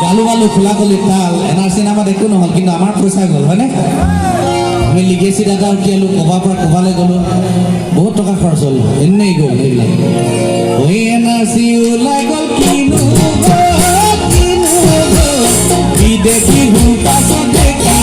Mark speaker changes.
Speaker 1: বালু বালু খোলা খোলি তাল এনআৰচি নামত একো নহ'ল কিন্তু আমাৰ পইচা গ'ল হয়নে আমি লিগেচি ডাটা উঠিয়ালোঁ ক'ৰবাৰ পৰা ক'ৰবালৈ গ'লোঁ বহুত টকা খৰচ হ'ল এনেই গ'ল সেইবিলাক ওই এনআৰচি ওলাই গ'ল কিনো বিদেশী পাছত দেখি